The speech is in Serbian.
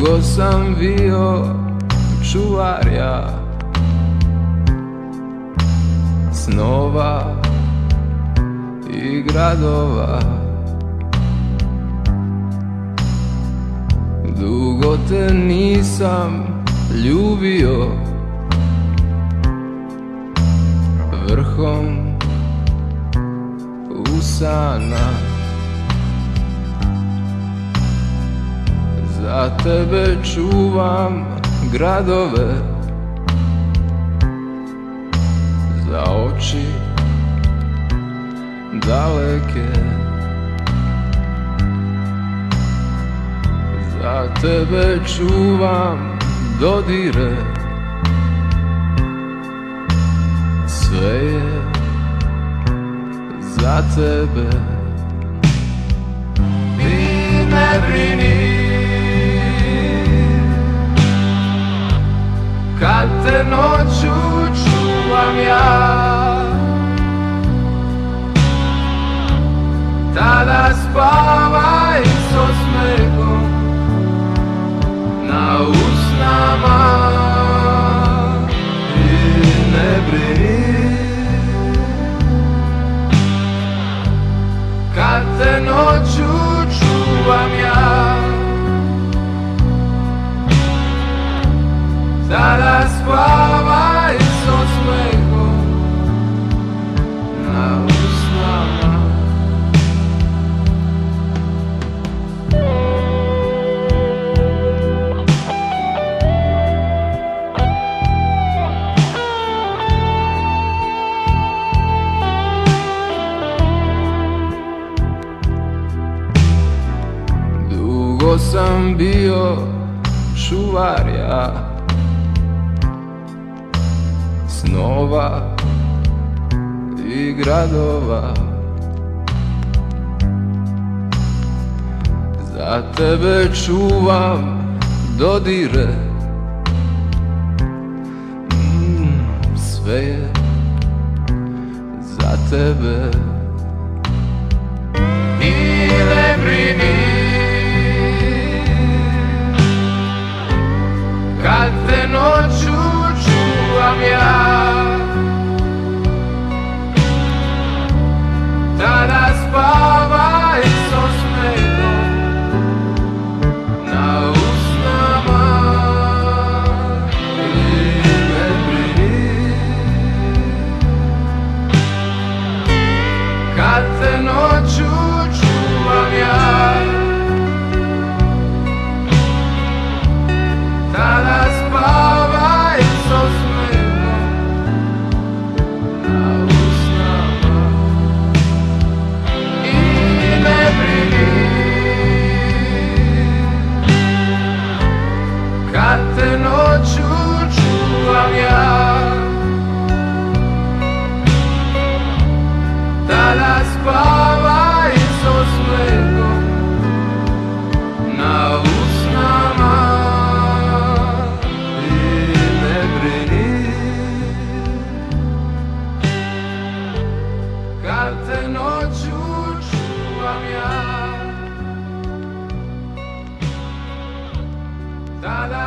Dugo sam bio čuvar ja snova i gradova. Dugo te nisam ljubio vrhom usana. Za tebe čuvam gradove, za oči daleke. Za tebe čuvam dodire, sve je za tebe. Ti ne brini kad te noću čuvam ja, tada spavaj s osmehom na usnama. I ne brini kad te noću čuvam ja, tada spavaj s osmehom na usnama. Dugo sam bio čuvar ja snova i gradova. Za tebe čuvam dodire, sve je za tebe. I ne brini kad te noću čuvam ja, tada spavaj s osmehom na usnama. I ne brini kad te noću čuvam ja, tada spavaj s osmehom na usnama. I ne brini kad te noću čuvam ja, tada spavaj s osmehom na usnama. I ne brini kad te noću čuvam ja, tada